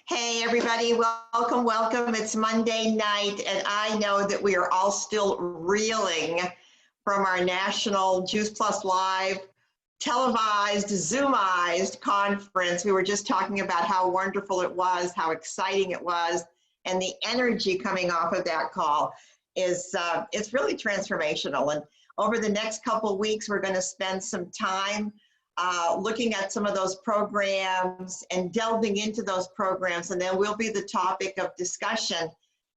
Hey everybody, welcome, welcome. It's Monday night and I know that we are all still reeling from our national Juice Plus Live televised, Zoomized conference. We were just talking about how wonderful it was, how exciting it was, and the energy coming off of that call is it's really transformational. And over the next couple of weeks, we're going to spend some time looking at some of those programs and delving into those programs, and then we'll be the topic of discussion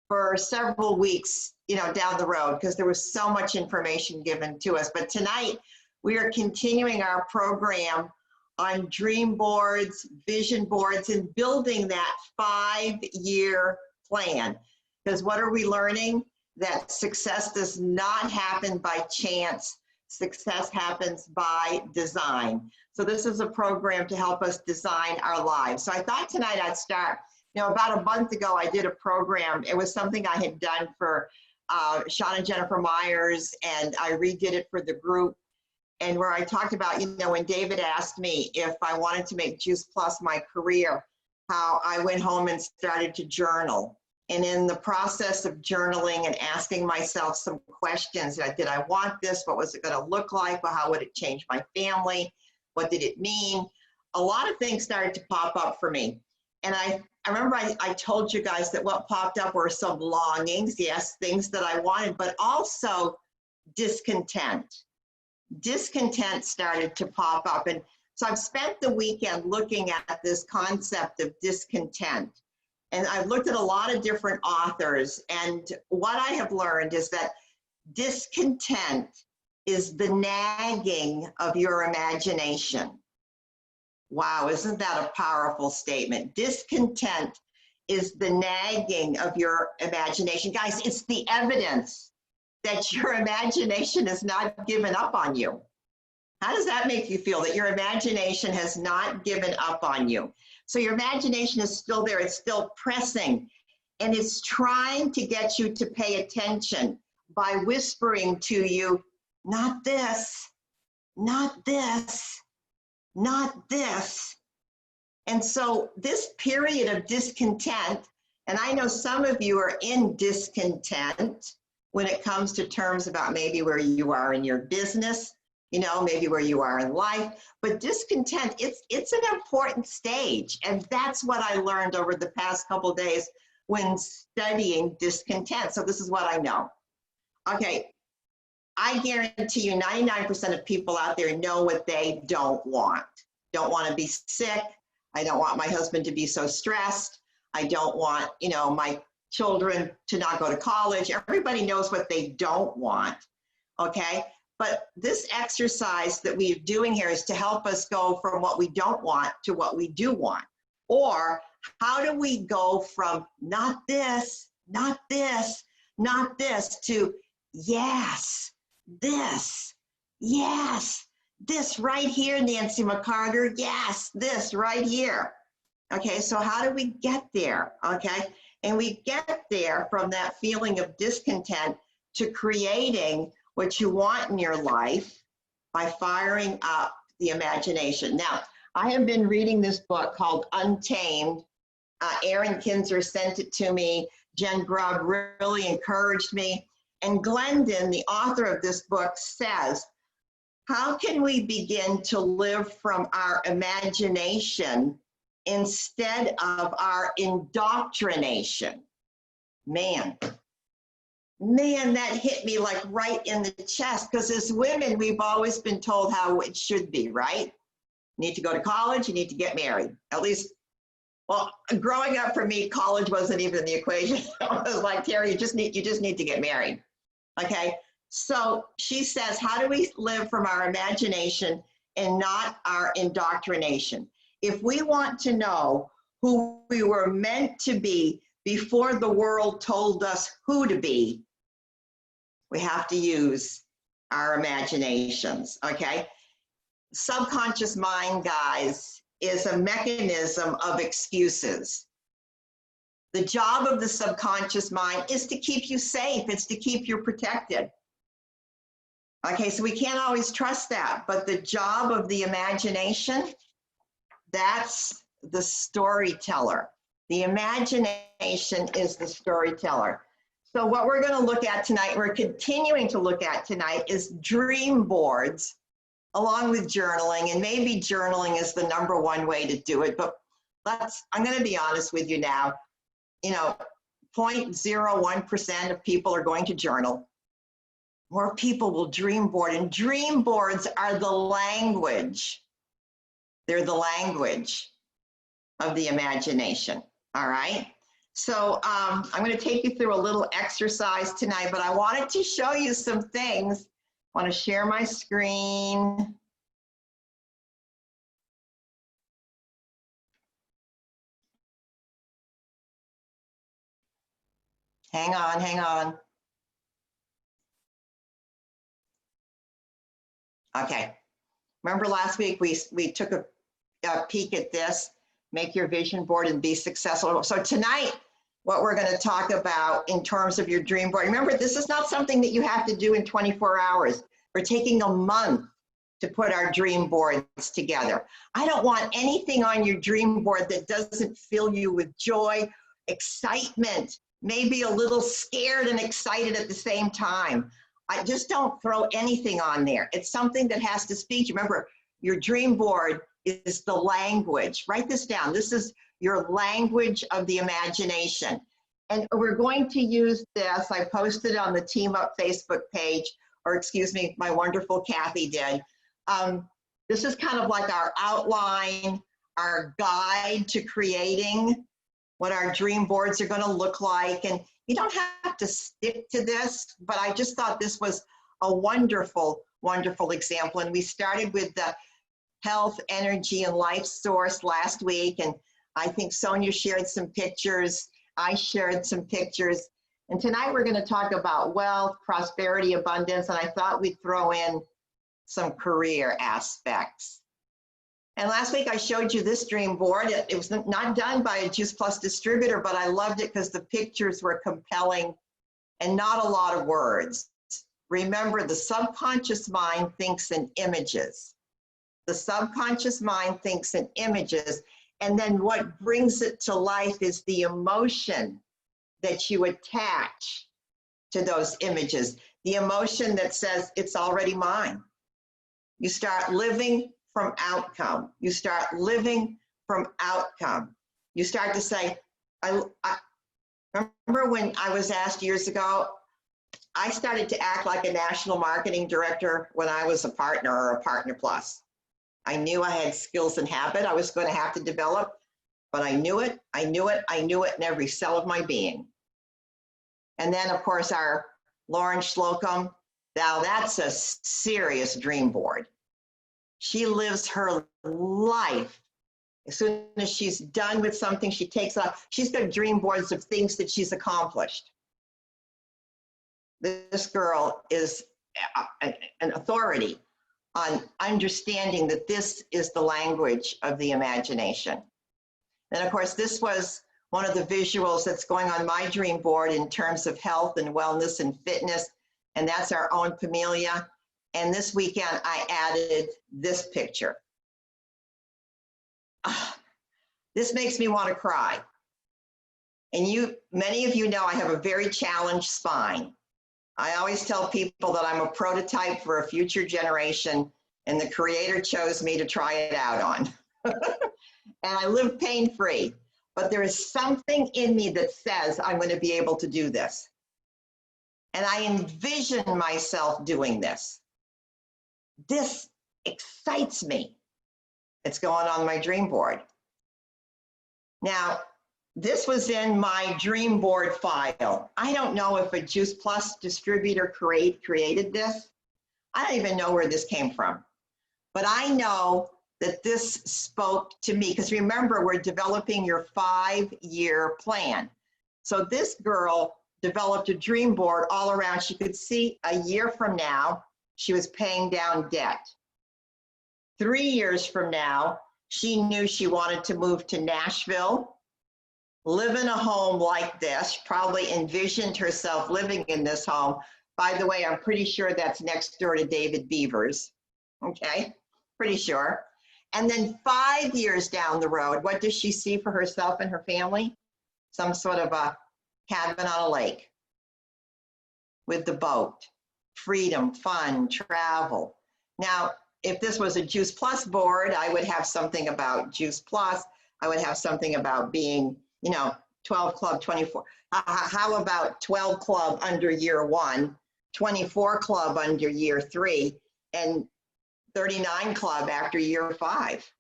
for several weeks, down the road, because there was so much information given to us. But tonight, we are continuing our program on dream boards, vision boards, and building that 5-year plan. Because what are we learning? That success does not happen by chance. Success happens by design. So this is a program to help us design our lives. So I thought tonight I'd start, about a month ago, I did a program. It was something I had done for Sean and Jennifer Myers, and I redid it for the group. And where I talked about, when David asked me if I wanted to make Juice Plus my career, how I went home and started to journal. And in the process of journaling and asking myself some questions, did I want this? What was it going to look like? Well, how would it change my family? What did it mean? A lot of things started to pop up for me. And I remember I told you guys that what popped up were some longings, yes, things that I wanted, but also discontent. Discontent started to pop up. And so I've spent the weekend looking at this concept of discontent. And I've looked at a lot of different authors, and what I have learned is that discontent is the nagging of your imagination. Wow, isn't that a powerful statement? Discontent is the nagging of your imagination. Guys, it's the evidence that your imagination has not given up on you. How does that make you feel, that your imagination has not given up on you? So your imagination is still there, it's still pressing, and it's trying to get you to pay attention by whispering to you, not this, not this, not this. And so this period of discontent, and I know some of you are in discontent when it comes to terms about maybe where you are in your business, maybe where you are in life, but discontent, it's an important stage. And that's what I learned over the past couple of days when studying discontent. So this is what I know. Okay, I guarantee you 99% of people out there know what they don't want. Don't want to be sick. I don't want my husband to be so stressed. I don't want, my children to not go to college. Everybody knows what they don't want, okay? But this exercise that we're doing here is to help us go from what we don't want to what we do want. Or how do we go from not this, not this, not this to yes, this right here, Nancy McCarter, yes, this right here. Okay, so how do we get there, okay? And we get there from that feeling of discontent to creating what you want in your life by firing up the imagination. Now, I have been reading this book called Untamed. Aaron Kinzer sent it to me. Jen Grubb really encouraged me. And Glendon, the author of this book, says, how can we begin to live from our imagination instead of our indoctrination? Man, that hit me like right in the chest, because as women, we've always been told how it should be, right? You need to go to college, you need to get married. At least, well, growing up for me, college wasn't even in the equation. It was like, Terry, you just need to get married, okay? So she says, how do we live from our imagination and not our indoctrination? If we want to know who we were meant to be before the world told us who to be, we have to use our imaginations, okay? Subconscious mind, guys, is a mechanism of excuses. The job of the subconscious mind is to keep you safe. It's to keep you protected. Okay, so we can't always trust that, but the job of the imagination, that's the storyteller. The imagination is the storyteller. So what we're going to look at tonight, we're continuing to look at tonight, is dream boards along with journaling. And maybe journaling is the #1 way to do it, but I'm going to be honest with you now, 0.01% of people are going to journal. More people will dream board, and dream boards are the language. They're the language of the imagination, all right? So I'm going to take you through a little exercise tonight, but I wanted to show you some things. I want to share my screen. Hang on. Okay. Remember last week we took a peek at this, make your vision board and be successful. So tonight, what we're going to talk about in terms of your dream board, remember, this is not something that you have to do in 24 hours. We're taking a month to put our dream boards together. I don't want anything on your dream board that doesn't fill you with joy, excitement, maybe a little scared and excited at the same time. I just don't throw anything on there. It's something that has to speak. Remember, your dream board is the language. Write this down. This is your language of the imagination. And we're going to use this. I posted on the Team Up Facebook page, or excuse me, my wonderful Kathy did. This is kind of like our outline, our guide to creating what our dream boards are going to look like. And you don't have to stick to this, but I just thought this was a wonderful, wonderful example. And we started with the health, energy, and life source last week. And I think Sonia shared some pictures. I shared some pictures. And tonight we're going to talk about wealth, prosperity, abundance. And I thought we'd throw in some career aspects. And last week I showed you this dream board. It was not done by a Juice Plus distributor, but I loved it because the pictures were compelling and not a lot of words. Remember, the subconscious mind thinks in images. The subconscious mind thinks in images, and then what brings it to life is the emotion that you attach to those images, the emotion that says it's already mine. You start living from outcome. You start living from outcome. You start to say, I remember when I was asked years ago, I started to act like a national marketing director when I was a partner or a partner plus. I knew I had skills and habit I was going to have to develop, but I knew it in every cell of my being. And then, of course, our Lauren Slocum, now that's a serious dream board. She lives her life. As soon as she's done with something, she takes it off. She's got dream boards of things that she's accomplished. This girl is an authority on understanding that this is the language of the imagination. And of course, this was one of the visuals that's going on my dream board in terms of health and wellness and fitness. And that's our own Pamelia. And this weekend, I added this picture. This makes me want to cry. And many of you know I have a very challenged spine. I always tell people that I'm a prototype for a future generation, and the Creator chose me to try it out on. And I live pain-free, but there is something in me that says I'm going to be able to do this. And I envision myself doing this. This excites me. It's going on my dream board. Now, this was in my dream board file. I don't know if a Juice Plus distributor created this. I don't even know where this came from. But I know that this spoke to me, because remember, we're developing your 5-year plan. So this girl developed a dream board all around. She could see a year from now, she was paying down debt. 3 years from now, she knew she wanted to move to Nashville, live in a home like this. She probably envisioned herself living in this home. By the way, I'm pretty sure that's next door to David Beaver's. Okay, pretty sure. And then 5 years down the road, what does she see for herself and her family? Some sort of a cabin on a lake with the boat, freedom, fun, travel. Now, if this was a Juice Plus board, I would have something about Juice Plus. I would have something about being, 12 club, 24. How about 12 club under year 1, 24 club under year 3, and 39 club after year 5?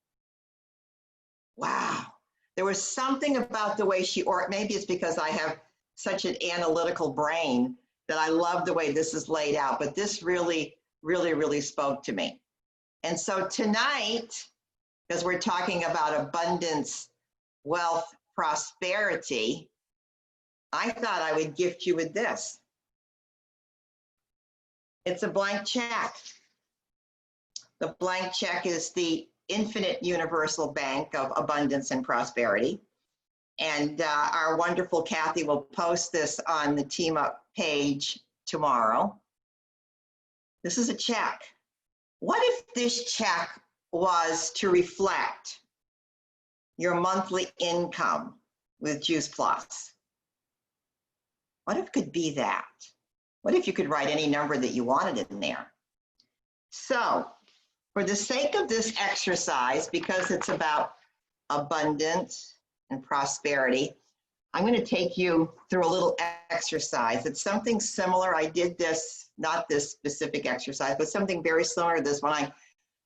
Wow. There was something about the way or maybe it's because I have such an analytical brain that I love the way this is laid out, but this really, really, really spoke to me. And so tonight, because we're talking about abundance, wealth, prosperity, I thought I would gift you with this. It's a blank check. The blank check is the infinite universal bank of abundance and prosperity. And our wonderful Kathy will post this on the Team Up page tomorrow. This is a check. What if this check was to reflect your monthly income with Juice Plus? What if it could be that? What if you could write any number that you wanted in there? So, for the sake of this exercise, because it's about abundance and prosperity, I'm going to take you through a little exercise. It's something similar. I did this, not this specific exercise, but something very similar to this when I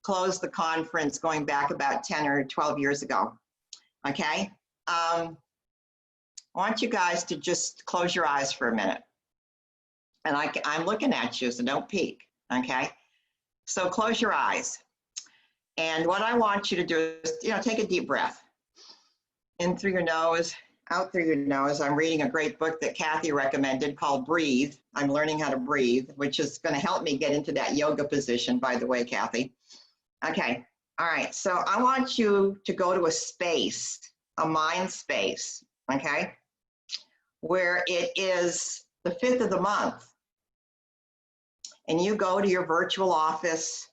closed the conference going back about 10 or 12 years ago. Okay? I want you guys to just close your eyes for a minute. And I'm looking at you, so don't peek. Okay? So close your eyes. And what I want you to do is, take a deep breath. In through your nose, out through your nose. I'm reading a great book that Kathy recommended called Breathe. I'm learning how to breathe, which is going to help me get into that yoga position, by the way, Kathy. Okay. All right. So I want you to go to a space, a mind space, okay, where it is the 5th of the month. And you go to your virtual office,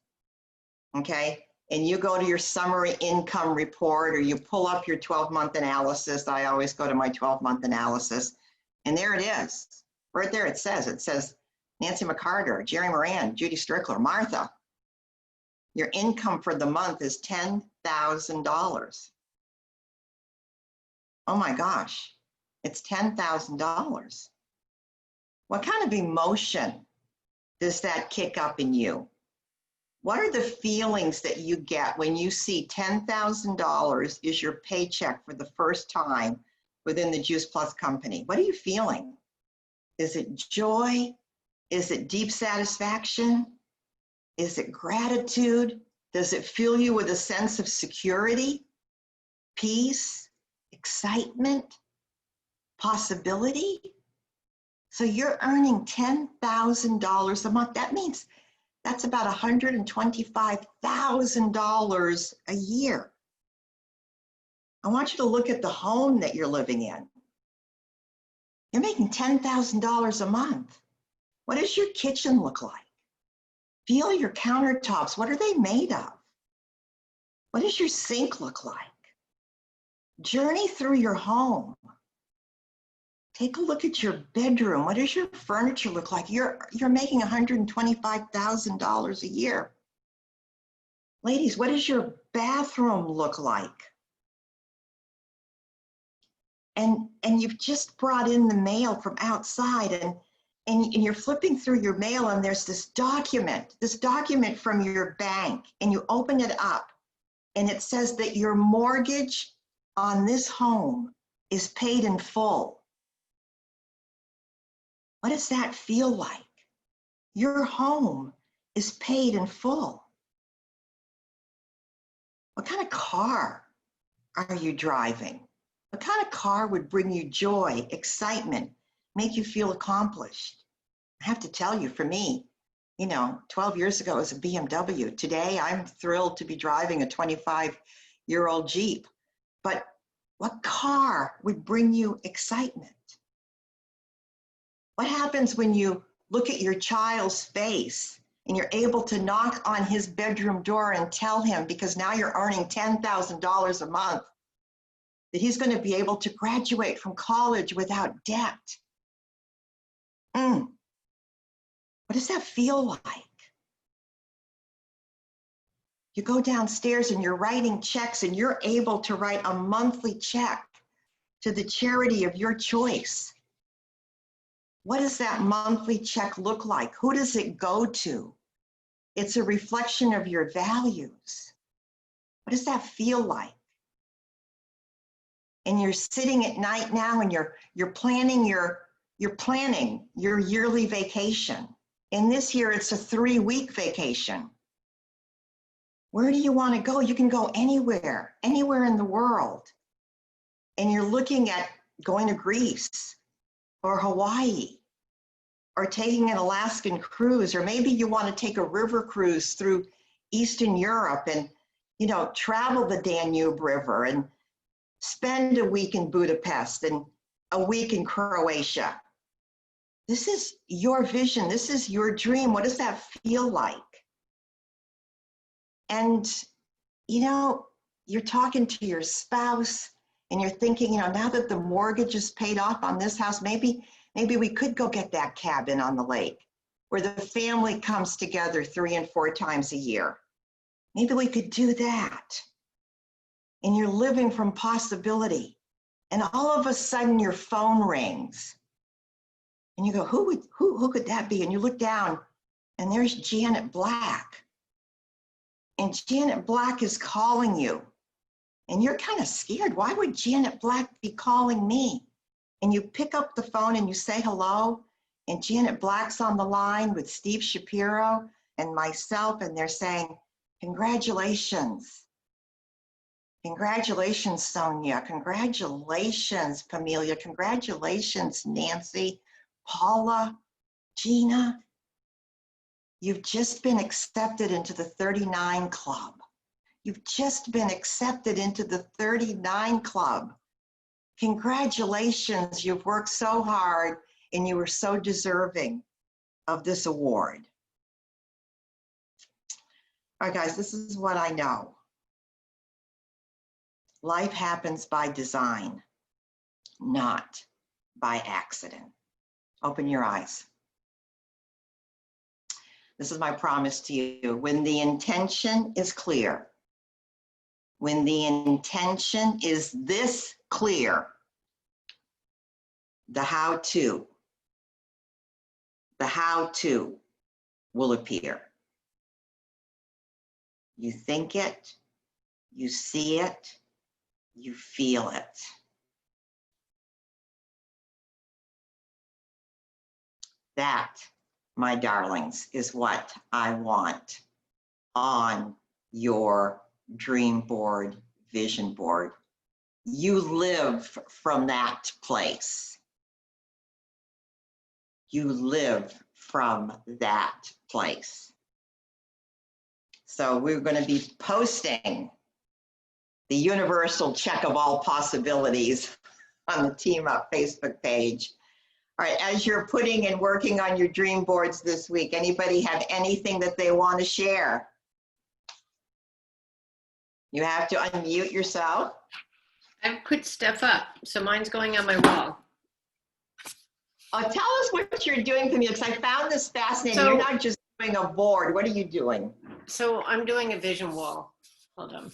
okay, and you go to your summary income report, or you pull up your 12-month analysis. I always go to my 12-month analysis. And there it is. Right there it says Nancy McCarter, Jerry Moran, Judy Strickler, Martha. Your income for the month is $10,000. Oh my gosh, it's $10,000. What kind of emotion does that kick up in you? What are the feelings that you get when you see $10,000 is your paycheck for the first time within the Juice Plus company? What are you feeling? Is it joy? Is it deep satisfaction? Is it gratitude? Does it fill you with a sense of security, peace, excitement, possibility? So you're earning $10,000 a month. That means that's about $125,000 a year. I want you to look at the home that you're living in. You're making $10,000 a month. What does your kitchen look like? Feel your countertops. What are they made of? What does your sink look like? Journey through your home. Take a look at your bedroom. What does your furniture look like? You're making $125,000 a year. Ladies, what does your bathroom look like? And you've just brought in the mail from outside, and you're flipping through your mail, and there's this document from your bank, and you open it up, and it says that your mortgage on this home is paid in full. What does that feel like? Your home is paid in full. What kind of car are you driving? What kind of car would bring you joy, excitement, make you feel accomplished? I have to tell you, for me, 12 years ago it was a BMW. Today, I'm thrilled to be driving a 25-year-old Jeep. But what car would bring you excitement? What happens when you look at your child's face and you're able to knock on his bedroom door and tell him, because now you're earning $10,000 a month, that he's going to be able to graduate from college without debt. What does that feel like? You go downstairs and you're writing checks, and you're able to write a monthly check to the charity of your choice. What does that monthly check look like? Who does it go to? It's a reflection of your values. What does that feel like? And you're sitting at night now and you're planning your yearly vacation. And this year it's a 3-week vacation. Where do you want to go? You can go anywhere in the world. And you're looking at going to Greece or Hawaii, or taking an Alaskan cruise, or maybe you want to take a river cruise through Eastern Europe and, travel the Danube River and spend a week in Budapest and a week in Croatia. This is your vision. This is your dream. What does that feel like? And, you're talking to your spouse and you're thinking, now that the mortgage is paid off on this house, maybe we could go get that cabin on the lake where the family comes together 3 and 4 times a year. Maybe we could do that. And you're living from possibility. And all of a sudden your phone rings. And you go, who could that be? And you look down and there's Janet Black. And Janet Black is calling you. And you're kind of scared. Why would Janet Black be calling me? And you pick up the phone and you say hello, and Janet Black's on the line with Steve Shapiro and myself, and they're saying, congratulations. Congratulations, Sonia. Congratulations, Pamelia. Congratulations, Nancy, Paula, Gina. You've just been accepted into the 39 Club. You've just been accepted into the 39 Club. Congratulations, you've worked so hard and you were so deserving of this award. All right, guys, this is what I know. Life happens by design, not by accident. Open your eyes. This is my promise to you. When the intention is clear, when the intention is this clear, the how-to will appear. You think it, you see it, you feel it. That, my darlings, is what I want on your dream board, vision board. You live from that place. You live from that place. So we're going to be posting the universal check of all possibilities on the Team Up Facebook page. All right, as you're putting and working on your dream boards this week, anybody have anything that they want to share? You have to unmute yourself. I've put stuff up, so mine's going on my wall. Tell us what you're doing for me, because I found this fascinating. So, you're not just doing a board. What are you doing? So I'm doing a vision wall. Hold on.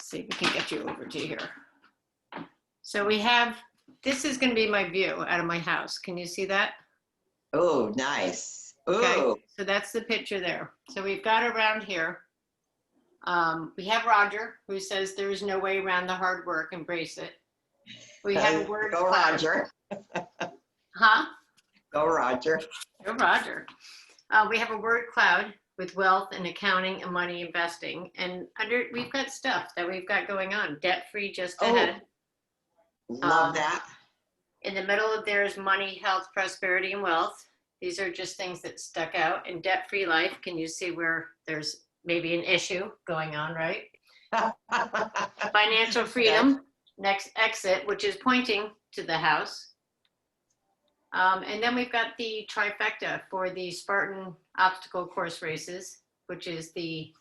See if we can get you over to here. So we have, this is going to be my view out of my house. Can you see that? Oh, nice. Ooh. Okay, so that's the picture there. So we've got around here. We have Roger, who says there is no way around the hard work, embrace it. We have a word Go cloud. Roger. Huh? Go Roger. Go Roger. We have a word cloud with wealth and accounting and money investing. And under, we've got stuff that we've got going on. Debt-free just ahead. Love that. In the middle of there is money, health, prosperity, and wealth. These are just things that stuck out. In debt-free life, can you see where there's maybe an issue going on, right? Financial freedom, next exit, which is pointing to the house. And then we've got the trifecta for the Spartan obstacle course races, which is the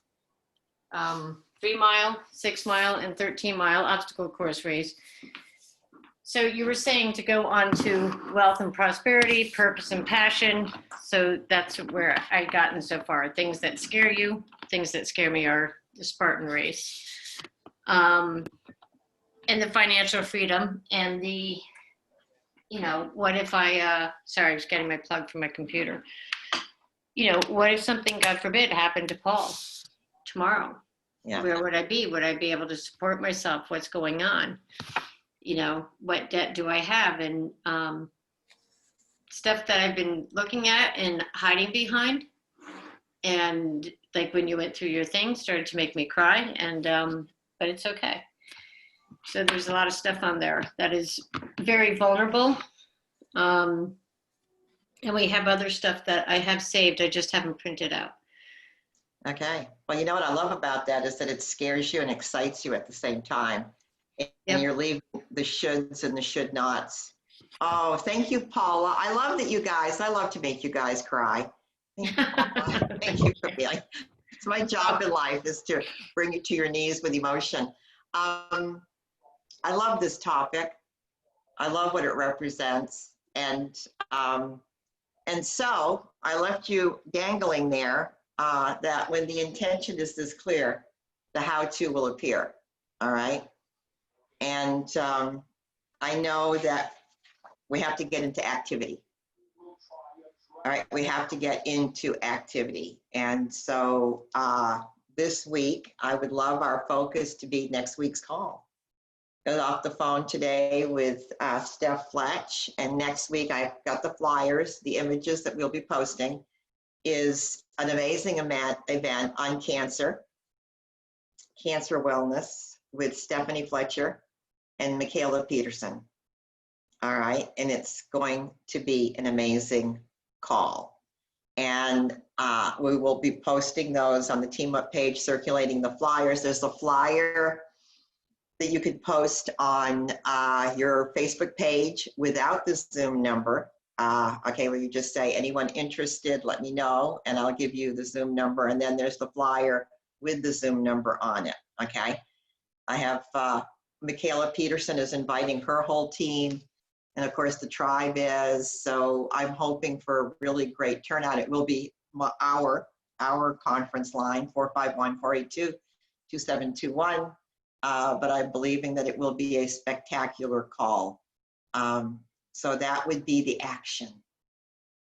3-mile, 6-mile, and 13-mile obstacle course race. So you were saying to go on to wealth and prosperity, purpose and passion. So that's where I've gotten so far. Things that scare you, things that scare me are the Spartan race. And the financial freedom and the, what if sorry, I was getting my plug from my computer. What if something, God forbid, happened to Paul tomorrow? Yeah. Where would I be? Would I be able to support myself? What's going on? What debt do I have? And stuff that I've been looking at and hiding behind. And like when you went through your thing, started to make me cry. And but it's okay. So there's a lot of stuff on there that is very vulnerable. And we have other stuff that I have saved. I just haven't printed out. Okay. Well, you know what I love about that is that it scares you and excites you at the same time. And you're leaving the shoulds and the should nots. Oh, thank you, Paula. I love to make you guys cry. Thank you for being. It's my job in life is to bring you to your knees with emotion. I love this topic. I love what it represents. And so I left you dangling there that when the intention is this clear, the how-to will appear. All right. And I know that we have to get into activity. All right, we have to get into activity. And so this week, I would love our focus to be next week's call. I got off the phone today with Steph Fletch, and next week I've got the flyers, the images that we'll be posting is an amazing event on cancer wellness with Stephanie Fletcher and Michaela Peterson. All right, and it's going to be an amazing call. And we will be posting those on the Team Up page, circulating the flyers. There's a flyer that you could post on your Facebook page without the Zoom number. Okay, where you just say, anyone interested, let me know, and I'll give you the Zoom number. And then there's the flyer with the Zoom number on it, okay? I have Michaela Peterson is inviting her whole team, and of course the tribe is, so I'm hoping for a really great turnout. It will be our conference line, 451-482-2721, but I'm believing that it will be a spectacular call. So that would be the action.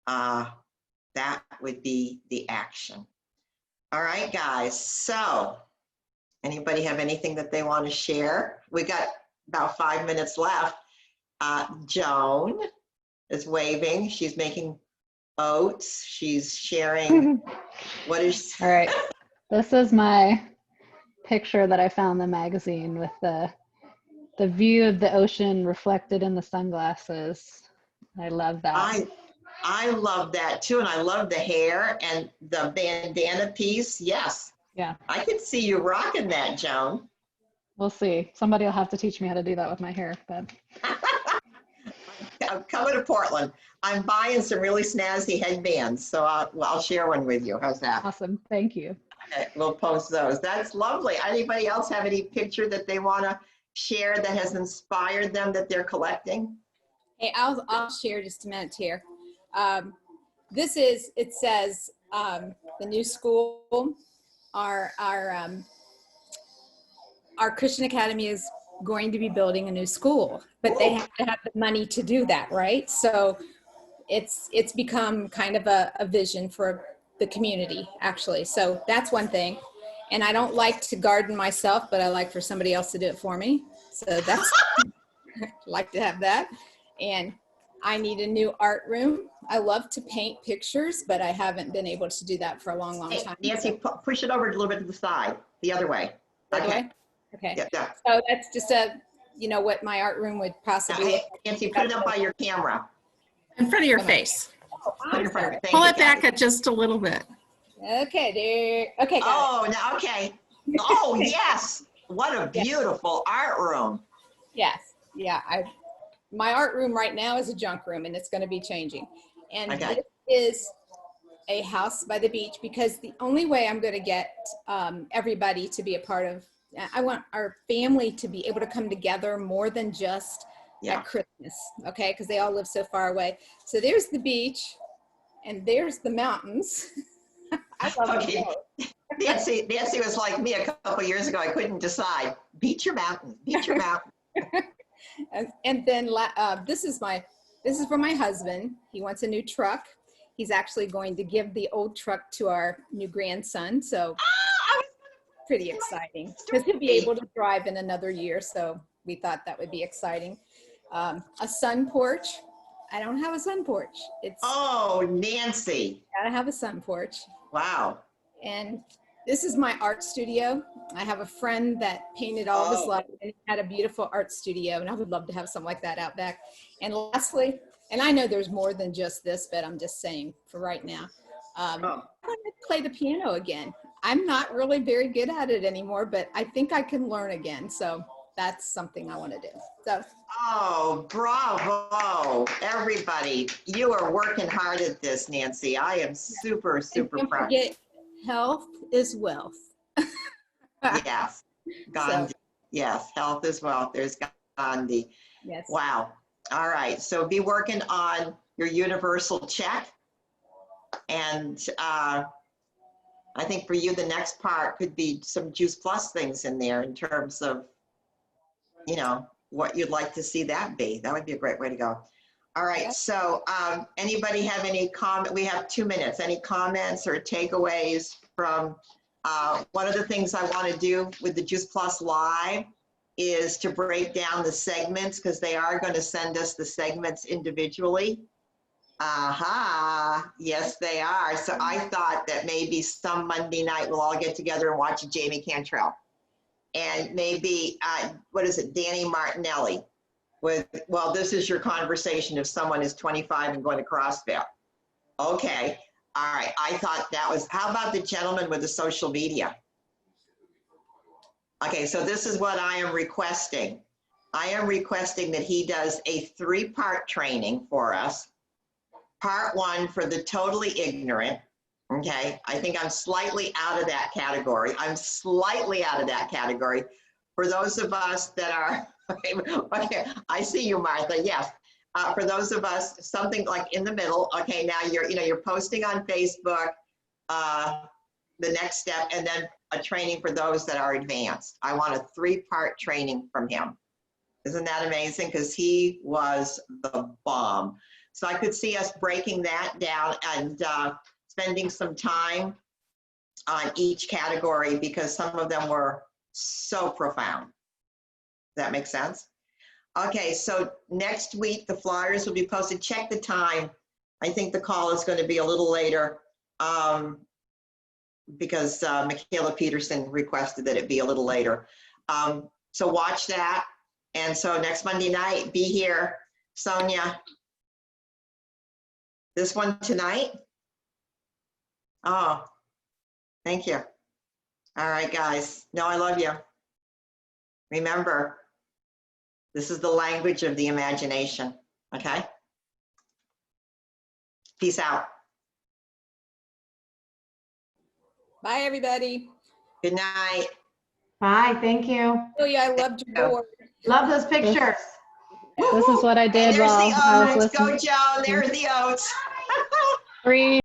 That would be the action. All right, guys, so anybody have anything that they want to share? We got about 5 minutes left. Joan is waving. She's making oats. She's sharing. What is? All right. This is my picture that I found in the magazine with the view of the ocean reflected in the sunglasses. I love that. I love that too, and I love the hair and the bandana piece. Yes. Yeah. I could see you rocking that, Joan. We'll see. Somebody will have to teach me how to do that with my hair, but. I'm coming to Portland. I'm buying some really snazzy headbands, so I'll share one with you. How's that? Awesome. Thank you. Okay, we'll post those. That's lovely. Anybody else have any picture that they want to share that has inspired them that they're collecting? Hey, I'll share just a minute here. It says the new school, our Christian Academy is going to be building a new school, but they have to have the money to do that, right? So it's become kind of a vision for the community, actually. So that's one thing. And I don't like to garden myself, but I like for somebody else to do it for me. So that's I like to have that. And I need a new art room. I love to paint pictures, but I haven't been able to do that for a long time. Nancy, push it over a little bit to the side, the other way. Okay. Yeah. So that's just what my art room would possibly look like. Nancy, put it up by your camera. In front of your face. Put it in front of your Pull it back at just a little bit. Okay, there. Okay. Okay. Oh, yes. What a beautiful art room. Yes. Yeah. my art room right now is a junk room, and it's going to be changing. And Okay. this is a house by the beach, because the only way I'm going to get everybody to be a part of, I want our family to be able to come together more than just Yeah. at Christmas, okay? Because they all live so far away. So there's the beach, and there's the mountains. I love them Okay. both. Nancy was like me a couple years ago. I couldn't decide. Beach or mountain? Beach or mountain? And then this is for my husband. He wants a new truck. He's actually going to give the old truck to our new grandson. So pretty exciting, because he'll be able to drive in another year. So we thought that would be exciting. A sun porch. I don't have a sun porch. Oh, Nancy. Gotta have a sun porch. Wow. And this is my art studio. I have a friend that painted all of his life and had a beautiful art studio, and I would love to have something like that out back. And lastly, and I know there's more than just this, but I'm just saying for right now, I want to play the piano again. I'm not really very good at it anymore, but I think I can learn again. So that's something I want to do. So. Oh, bravo. Everybody, you are working hard at this, Nancy. I am super, super Don't proud. forget, health is wealth. Yes. Gandhi. Yes, health is wealth. There's Gandhi. Yes. Wow. All right. So be working on your universal check. And I think for you, the next part could be some Juice Plus things in there in terms of, you know, what you'd like to see that be. That would be a great way to go. All right. Yeah. So anybody have any comment? We have 2 minutes. Any comments or takeaways from one of the things I want to do with the Juice Plus Live is to break down the segments, because they are going to send us the segments individually. Aha, yes, they are. So I thought that maybe some Monday night we'll all get together and watch Jamie Cantrell. And maybe, what is it, Danny Martinelli with, well, this is your conversation if someone is 25 and going to CrossFit. Okay, all right. I thought that was, how about the gentleman with the social media? Okay, so this is what I am requesting. I am requesting that he does a 3-part training for us. Part 1 for the totally ignorant. Okay, I think I'm slightly out of that category. I'm slightly out of that category. For those of us that are, okay, I see you, Martha, yes. For those of us, something like in the middle, okay, now you're posting on Facebook, the next step, and then a training for those that are advanced. I want a 3-part training from him. Isn't that amazing? Because he was the bomb. So I could see us breaking that down and spending some time on each category, because some of them were so profound. Does that make sense? Okay, so next week the flyers will be posted. Check the time. I think the call is going to be a little later because Michaela Peterson requested that it be a little later. So watch that. And so next Monday night, be here. Sonia, this one tonight? Oh, thank you. All right, guys. No, I love you. Remember, this is the language of the imagination, okay? Peace out. Bye, everybody. Good night. Bye, thank you. Oh yeah, I loved your board. Love those pictures. This is what I did There's while the I was oats. Go, listening. Joan. There's the oats. 3